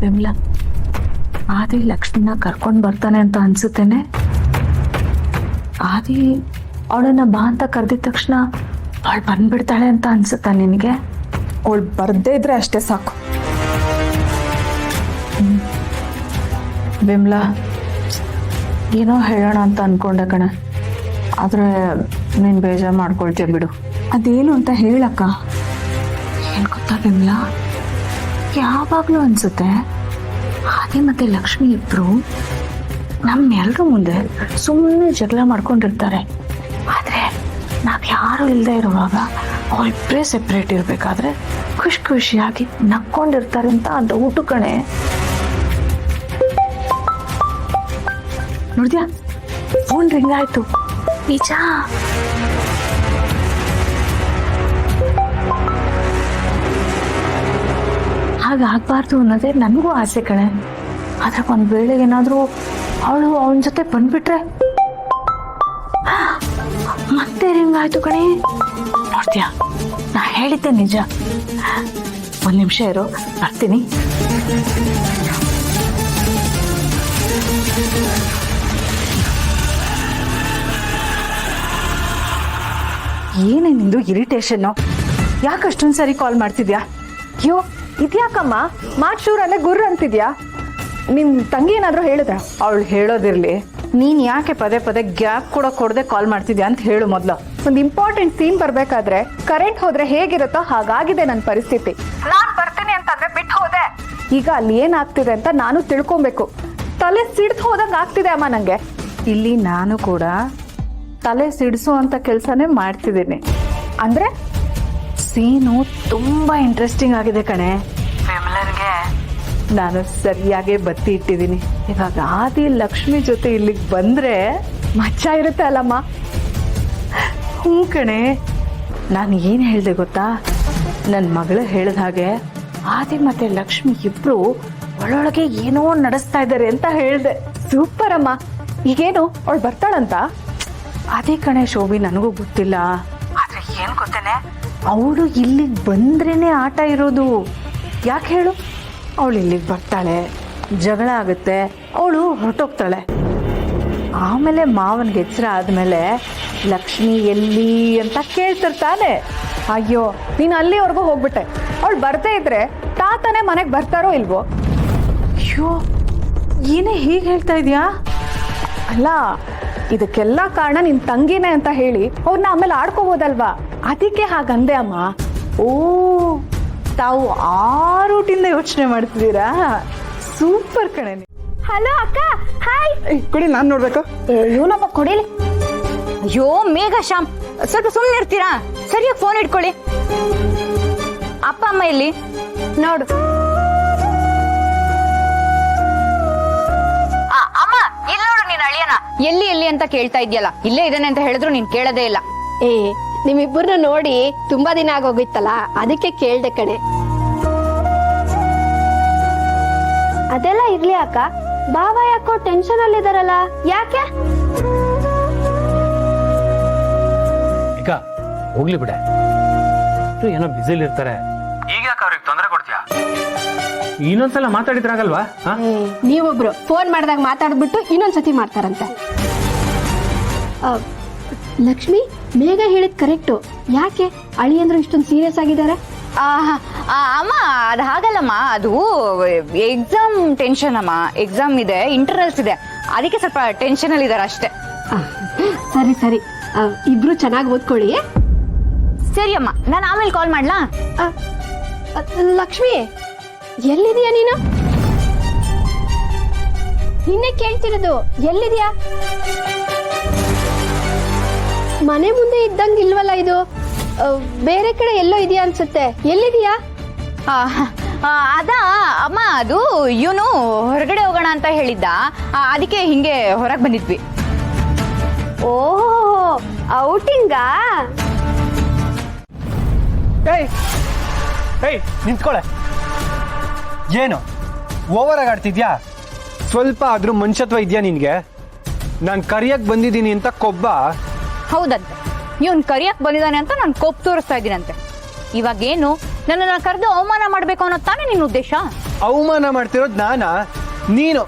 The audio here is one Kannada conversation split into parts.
ವಿಮಲಾ, ಆದಿ ಲಕ್ಷ್ಮಿನ ಕರ್ಕೊಂಡು ಬರ್ತಾನೆ ಅಂತ ಅನ್ಸುತ್ತೇನೆ. ಆದಿ ಅವಳನ್ನ ಬಾ ಅಂತ ಕರೆದಿದ ತಕ್ಷಣ ಅವಳು ಬಂದ್ಬಿಡ್ತಾಳೆ ಅಂತ ಅನ್ಸುತ್ತಾ ನಿನಗೆ? ಅವಳು ಬರ್ದೇ ಇದ್ರೆ ಅಷ್ಟೇ ಸಾಕು. ವಿಮಲಾ, ಏನೋ ಹೇಳೋಣ ಅಂತ ಅನ್ಕೊಂಡೆ ಕಣೆ, ಆದ್ರೆ ನೀನು ಬೇಜಾರು ಮಾಡ್ಕೊಳ್ತೀಯ ಬಿಡು. ಅದೇನು ಅಂತ ಹೇಳಕ್ಕ. ಏನು ಗೊತ್ತಾ ವಿಮಲಾ, ಯಾವಾಗಲೂ ಅನ್ಸುತ್ತೆ ಆದಿ ಮತ್ತೆ ಲಕ್ಷ್ಮಿ ಇಬ್ರು ನಮ್ಮೆಲ್ಲರ ಮುಂದೆ ಸುಮ್ಮನೆ ಜಗಳ ಮಾಡ್ಕೊಂಡಿರ್ತಾರೆ. ಆದ್ರೆ ನಾವ್ ಯಾರು ಇಲ್ಲದೆ ಇರುವಾಗ ಅವರಿಬ್ಬರೇ ಸೆಪ್ರೇಟ್ ಇರ್ಬೇಕಾದ್ರೆ ಖುಷಿ ಖುಷಿಯಾಗಿ ನಕ್ಕೊಂಡಿರ್ತಾರೆ ಅಂತ ಡೌಟು ಕಣೆ. ನೋಡಿದ್ಯಾ, ಫೋನ್ ರಿಂಗ್ ಆಯ್ತು. ನಿಜ. ಹಾಗಾಗ್ಬಾರ್ದು ಅನ್ನೋದೇ ನನಗೂ ಆಸೆ ಕಣೆ. ಆದ್ರೆ ಒಂದ್ ವೇಳೆ ಏನಾದ್ರೂ ಅವಳು ಅವನ ಜೊತೆ ಬಂದ್ಬಿಟ್ರೆ ಮತ್ತೆ ರಿಂಗ್ ಆಯ್ತು ಕಣೆ. ನೋಡ್ತೀಯಾ, ನಾ ಹೇಳಿದ್ದೆ ನಿಜ. ಒಂದ್ ನಿಮಿಷ ಇರು, ಬರ್ತೀನಿ. ಏನೇ ನಿಂದು ಇರಿಟೇಷನ್ನು? ಯಾಕಷ್ಟೊಂದು ಸರಿ ಕಾಲ್ ಮಾಡ್ತಿದ್ಯಾ? ಅಯ್ಯೋ, ಇದ್ಯಾಕಮ್ಮ ಮಾತ್ ಶೂರ್ ಅಂದ್ರೆ ಗುರ್ರ ಅಂತಿದ್ಯಾ? ನಿಮ್ ತಂಗಿ ಏನಾದ್ರು ಹೇಳಿದ್ರ? ಅವಳು ಹೇಳೋದಿರ್ಲಿ, ನೀನ್ ಯಾಕೆ ಪದೇ ಪದೇ ಗ್ಯಾಪ್ ಕೂಡ ಕೊಡದೆ ಕಾಲ್ ಮಾಡ್ತಿದ್ಯಾ ಅಂತ ಹೇಳು ಮೊದ್ಲು. ಒಂದು ಇಂಪಾರ್ಟೆಂಟ್ ಸೀನ್ ಬರ್ಬೇಕಾದ್ರೆ ಕರೆಂಟ್ ಹೋದ್ರೆ ಹೇಗಿರುತ್ತೋ ಹಾಗಾಗಿದೆ ನನ್ನ ಪರಿಸ್ಥಿತಿ. ನಾನ್ ಬರ್ತೀನಿ ಅಂತಂದ್ರೆ ಬಿಟ್ಟು ಹೋದೆ. ಈಗ ಅಲ್ಲಿ ಏನಾಗ್ತಿದೆ ಅಂತ ನಾನು ತಿಳ್ಕೊಬೇಕು. ತಲೆ ಸಿಡ್ದು ಹೋದಂಗ ಆಗ್ತಿದೆ ಅಮ್ಮ ನಂಗೆ. ಇಲ್ಲಿ ನಾನು ಕೂಡ ತಲೆ ಸಿಡಿಸು ಅಂತ ಕೆಲ್ಸನೇ ಮಾಡ್ತಿದ್ದೀನಿ. ಅಂದ್ರೆ ಸೀನು ತುಂಬಾ ಇಂಟ್ರೆಸ್ಟಿಂಗ್ ಆಗಿದೆ ಕಣೆ. ವಿಮಲನ್ಗೆ ನಾನು ಸರಿಯಾಗಿ ಬತ್ತಿ ಇಟ್ಟಿದ್ದೀನಿ. ಇವಾಗ ಆದಿ ಲಕ್ಷ್ಮಿ ಜೊತೆ ಇಲ್ಲಿಗೆ ಬಂದ್ರೆ ಮಚ್ಚ ಇರುತ್ತೆ ಅಲ್ಲಮ್ಮ. ಹ್ಞೂ ಕಣೆ, ನಾನು ಏನು ಹೇಳಿದೆ ಗೊತ್ತಾ? ನನ್ನ ಮಗಳು ಹೇಳಿದ ಹಾಗೆ ಆದಿ ಮತ್ತೆ ಲಕ್ಷ್ಮಿ ಇಬ್ರು ಒಳೊಳಗೆ ಏನೋ ನಡೆಸ್ತಾ ಇದ್ದಾರೆ ಅಂತ ಹೇಳಿದೆ. ಸೂಪರ್ ಅಮ್ಮ. ಈಗೇನು ಅವಳು ಬರ್ತಾಳಂತ? ಅದೇ ಕಣೆ ಶೋಭಿ, ನನಗೂ ಗೊತ್ತಿಲ್ಲ. ಆದ್ರೆ ಏನ್ ಗೊತ್ತೇನೆ, ಅವಳು ಇಲ್ಲಿಗೆ ಬಂದ್ರೇನೆ ಆಟ ಇರೋದು. ಯಾಕೆ ಹೇಳು? ಅವಳು ಇಲ್ಲಿಗೆ ಬರ್ತಾಳೆ, ಜಗಳ ಆಗುತ್ತೆ, ಅವಳು ಹೊರಟೋಗ್ತಾಳೆ. ಆಮೇಲೆ ಮಾವನ್ಗೆ ಎಚ್ಚರ ಆದ್ಮೇಲೆ ಲಕ್ಷ್ಮಿ ಎಲ್ಲಿ ಅಂತ ಕೇಳ್ತಿರ್ತಾನೆ. ಅಯ್ಯೋ, ನೀನು ಅಲ್ಲಿವರೆಗೂ ಹೋಗ್ಬಿಟ್ಟೆ. ಅವಳು ಬರ್ದೇ ಇದ್ರೆ ತಾತನೇ ಮನೆಗೆ ಬರ್ತಾರೋ ಇಲ್ವೋ? ಅಯ್ಯೋ, ಏನೇ ಹೀಗೆ ಹೇಳ್ತಾ ಇದೀಯಾ? ಅಲ್ಲ, ಇದಕ್ಕೆಲ್ಲ ಕಾರಣ ನಿನ್ ತಂಗಿನೇ ಅಂತ ಹೇಳಿ ಅವ್ರನ್ನ ಆಮೇಲೆ ಆಡ್ಕೋಬೋದಲ್ವಾ? ಅದಕ್ಕೆ ಹಾಗಂದೆ ಅಮ್ಮ. ಓ, ತಾವು ಆ ರೂಟಿಂದ ಯೋಚನೆ ಮಾಡ್ತಿದ್ದೀರಾ? ಸೂಪರ್ ಕಣೆ. ಹಲೋ ಅಕ್ಕ, ಹಾಯ್. ಕೊಡಿ, ನಾನ್ ನೋಡ್ಬೇಕು. ಇವನೊಬ್ಬ ಕೊಡಿಲಿ. ಅಯ್ಯೋ ಮೇಘ ಶ್ಯಾಮ್, ಸ್ವಲ್ಪ ಸುಮ್ಮನೆ ಇರ್ತೀರಾ? ಸರಿಯಾಗಿ ಫೋನ್ ಇಟ್ಕೊಳ್ಳಿ. ಅಪ್ಪ ಅಮ್ಮ ಎಲ್ಲಿ ನೋಡು. ಅಮ್ಮ ಇಲ್ಲಿ ನೋಡು, ನೀನ್ ಅಳಿಯನ ಎಲ್ಲಿ ಎಲ್ಲಿ ಅಂತ ಕೇಳ್ತಾ ಇದ್ಯಲ್ಲ. ಇಲ್ಲೇ ಇದ್ದಾನೆ ಅಂತ ಹೇಳಿದ್ರು ನೀನ್ ಕೇಳದೇ ಇಲ್ಲ. ಏ, ನಿಮ್ಮಿಬ್ಬರನ್ನ ನೋಡಿ ತುಂಬಾ ದಿನ ಆಗೋಗಿತ್ತಲ್ಲ, ಅದಕ್ಕೆ ಕೇಳ್ದೆ ಕಣೆ. ಅದೆಲ್ಲ ಇರ್ಲಿ ಅಕ್ಕ, ಬಾವ ಯಾಕೋ ಟೆನ್ಷನ್ ಅಲ್ಲಿದಾರಲ್ಲ, ಯಾಕೆ? ಈಗ ಹೋಗ್ಲಿ ಬಿಡೆ, ಏನೋ ಬಿಸಿಲಿ ಇರ್ತಾರೆ. ಈಗ ಯಾಕೆ ಅವ್ರಿಗೆ ತೊಂದರೆ ಕೊಡ್ತೀಯಾ? ಇನ್ನೊಂದ್ಸಲ ಮಾತಾಡಿದ್ರಾಗಲ್ವಾ? ನೀವೊಬ್ರು ಫೋನ್ ಮಾಡಿದಾಗ ಮಾತಾಡ್ಬಿಟ್ಟು ಇನ್ನೊಂದ್ಸತಿ ಮಾಡ್ತಾರಂತೆ. ಲಕ್ಷ್ಮಿ, ಮೇಘ ಹೇಳಿದ್ ಕರೆಕ್ಟು. ಯಾಕೆ ಅಳಿಯಂದ್ರು ಇಷ್ಟೊಂದು ಸೀರಿಯಸ್ ಆಗಿದ್ದಾರೆ? ಅಮ್ಮ ಅದು ಹಾಗಲ್ಲಮ್ಮ, ಅದು ಎಕ್ಸಾಮ್ ಟೆನ್ಷನ್ ಅಮ್ಮ. ಎಕ್ಸಾಮ್ ಇದೆ, ಇಂಟರ್ನಲ್ಸ್ ಇದೆ, ಅದಕ್ಕೆ ಸ್ವಲ್ಪ ಟೆನ್ಷನ್ ಅಲ್ಲಿ ಇದಾರೆ ಅಷ್ಟೇ. ಸರಿ ಸರಿ, ಇಬ್ರು ಚೆನ್ನಾಗಿ ಓದ್ಕೊಳ್ಳಿ. ಸರಿ ಅಮ್ಮ, ನಾನು ಆಮೇಲೆ ಕಾಲ್ ಮಾಡ್ಲಾ? ಲಕ್ಷ್ಮಿ, ಎಲ್ಲಿದೀಯ ನೀನು? ನಿನ್ನೆ ಕೇಳ್ತಿರೋದು, ಎಲ್ಲಿದೀಯಾ? ಮನೆ ಮುಂದೆ ಇದ್ದಂಗಿಲ್ವಲ್ಲ ಇದು, ಬೇರೆ ಕಡೆ ಎಲ್ಲೋ ಇದೆಯಾ ಅನ್ಸುತ್ತೆ. ಎಲ್ಲಿದೀಯಾ? ಅದ ಅಮ್ಮ, ಅದು ಇವನು ಹೊರಗಡೆ ಹೋಗೋಣ ಅಂತ ಹೇಳಿದ್ದ, ಅದಕ್ಕೆ ಹಿಂಗೆ ಹೊರಗೆ ಬಂದಿದ್ವಿ. ಓಹೋ, ಔಟಿಂಗಾ? ನಿಂತ್ಕೊಳೆ. ಏನು ಓವರ್ ಆಗಿ ಆಡ್ತಿದ್ಯಾ? ಸ್ವಲ್ಪ ಆದ್ರೂ ಮನುಷ್ಯತ್ವ ಇದೆಯಾ ನಿನ್ಗೆ? ನಾನು ಕರಿಯಕ್ ಬಂದಿದ್ದೀನಿ ಅಂತ ಕೊಬ್ಬ? ಹೌದಂತೆ, ಇವನ್ ಕರಿಯಕ್ ಬಂದಿದ್ದಾನೆ ಅಂತ ನಾನು ಕೋಪ್ ತೋರಿಸ್ತಾ ಇದ್ದೀನಂತೆ. ಇವಾಗೇನು, ನನ್ನನ್ನ ಕರೆದು ಅವಮಾನ ಮಾಡ್ಬೇಕು ಅನ್ನೋ ತಾನೇ ನಿನ್ನ ಉದ್ದೇಶ? ಅವಮಾನ ಮಾಡ್ತಿರೋದು ನಾನಾ? ನೀನು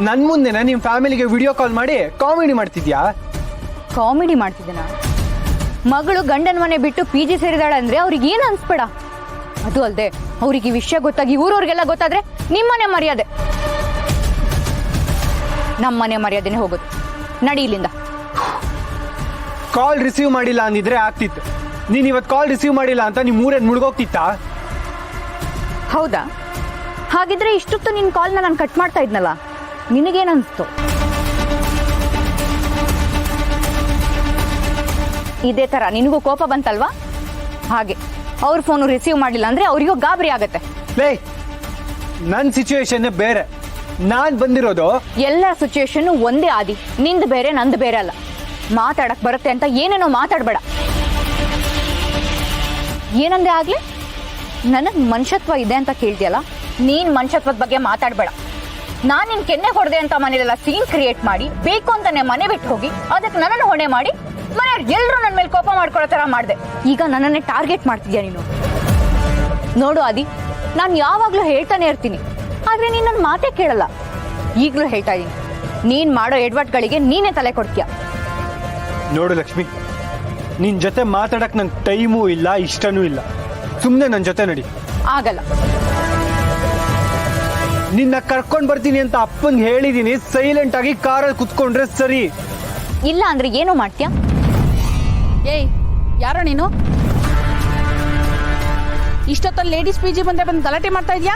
ನನ್ನ ಮುಂದೆನ ನಿಮ್ಮ ಫ್ಯಾಮಿಲಿಗೆ ವಿಡಿಯೋ ಕಾಲ್ ಮಾಡಿ ಕಾಮಿಡಿ ಮಾಡ್ತಿದ್ಯಾ? ಕಾಮಿಡಿ ಮಾಡ್ತಿದ್ದೀನ? ಮಗಳು ಗಂಡನ ಮನೆ ಬಿಟ್ಟು PG ಸೇರಿದಾಳೆ ಅಂದ್ರೆ ಅವ್ರಿಗೆ ಏನು ಅನ್ಸ್ಬೇಡ. ಅದು ಅಲ್ಲದೆ ಅವ್ರಿಗೆ ಈ ವಿಷಯ ಗೊತ್ತಾಗಿ ಊರವ್ರಿಗೆಲ್ಲ ಗೊತ್ತಾದ್ರೆ ನಿಮ್ಮನೆ ಮರ್ಯಾದೆ ನಮ್ಮನೆ ಮರ್ಯಾದೆನೆ ಹೋಗೋದು. ನಡಿ ಇಲ್ಲಿಂದ. ಕಾಲ್ ರಿಸೀವ್ ಮಾಡಿಲ್ಲ ಅಂದಿದ್ರೆ ಆಗ್ತಿತ್ತು. ನೀನ್ ಇವತ್ತು ಕಾಲ್ ರಿಸೀವ್ ಮಾಡಿಲ್ಲ ಅಂತ ನಿಮ್ ಊರೇನ್ ಮುಳುಗೋಗ್ತಿತ್ತಾ? ಹೌದಾ? ಹಾಗಿದ್ರೆ ಇಷ್ಟೊತ್ತು ನಿನ್ ಕಾಲ್ನ ನಾನು ಕಟ್ ಮಾಡ್ತಾ ಇದ್ನಲ್ಲ, ನಿನಗೇನನ್ಸ್ತು? ಇದೇ ತರ ನಿನಗೂ ಕೋಪ ಬಂತಲ್ವಾ? ಹಾಗೆ ಅವ್ರ ಫೋನು ರಿಸೀವ್ ಮಾಡಿಲ್ಲ ಅಂದ್ರೆ ಅವರಿಗೂ ಗಾಬರಿ ಆಗತ್ತೆ. ಲೇ, ನನ್ನ ಸಿಚುವೇಶನ್ ಬೇರೆ. ನಾನ್ ಬಂದಿರೋದು ಎಲ್ಲ ಸಿಚುಯೇಷನ್ ಒಂದೇ ಆದಿ. ನಿಂದು ಬೇರೆ ನಂದು ಬೇರೆ ಅಲ್ಲ. ಮಾತಾಡಕ್ ಬರುತ್ತೆ ಅಂತ ಏನೇನೋ ಮಾತಾಡ್ಬೇಡ. ಏನಂದೆ ಆಗ್ಲಿ? ನನಗ್ ಮನುಷ್ಯತ್ವ ಇದೆ ಅಂತ ಕೇಳ್ತಿಯಲ್ಲ, ನೀನ್ ಮನುಷ್ಯತ್ವದ ಬಗ್ಗೆ ಮಾತಾಡ್ಬೇಡ. ನಾನ್ ನಿನ್ ಕೆನ್ನೆ ಹೊಡೆದೆ ಅಂತ ಮನೇಲೆಲ್ಲ ಸೀನ್ ಕ್ರಿಯೇಟ್ ಮಾಡಿ ಬೇಕು ಅಂತಾನೆ ಮನೆ ಬಿಟ್ಟು ಹೋಗಿ ಅದಕ್ಕೆ ನನ್ನನ್ನು ಹೊಣೆ ಮಾಡಿ ಮನೆಯವ್ರು ಎಲ್ಲರೂ ನನ್ನ ಮೇಲೆ ಕೋಪ ಮಾಡ್ಕೊಳ್ಳೋ ತರ ಮಾಡ್ದೆ. ಈಗ ನನ್ನನ್ನೇ ಟಾರ್ಗೆಟ್ ಮಾಡ್ತಿದ್ಯಾ ನೀನು? ನೋಡು ಆದಿ, ನಾನು ಯಾವಾಗ್ಲೂ ಹೇಳ್ತಾನೆ ಇರ್ತೀನಿ, ಆದ್ರೆ ನೀನ್ ನನ್ನ ಮಾತೇ ಕೇಳಲ್ಲ. ಈಗ್ಲೂ ಹೇಳ್ತಾ ಇದೀನಿ, ನೀನ್ ಮಾಡೋ ಎಡ್ವರ್ಟ್ಗಳಿಗೆ ನೀನೇ ತಲೆ ಕೊಡ್ತೀಯ. ನೋಡು ಲಕ್ಷ್ಮಿ, ನಿನ್ ಜೊತೆ ಮಾತಾಡಕ್ ನಂಗೆ ಟೈಮೂ ಇಲ್ಲ, ಇಷ್ಟನೂ ಇಲ್ಲ. ಸುಮ್ಮನೆ ನನ್ನ ಜೊತೆ ನಡಿ. ಆಗಲ್ಲ. ನಿನ್ನ ಕರ್ಕೊಂಡ್ ಬರ್ತೀನಿ ಅಂತ ಅಪ್ಪಂಗೆ ಹೇಳಿದೀನಿ. ಸೈಲೆಂಟ್ ಆಗಿ ಕಾರಲ್ಲಿ ಕುತ್ಕೊಂಡ್ರೆ ಸರಿ. ಇಲ್ಲ ಅಂದ್ರೆ ಏನು ಮಾಡ್ತೀಯ? ಏಯ್, ಯಾರೋ ನೀನು? ಇಷ್ಟೊತ್ತಲ್ಲಿ ಲೇಡೀಸ್ PG ಬಂದು ಗಲಾಟೆ ಮಾಡ್ತಾ ಇದ್ಯಾ?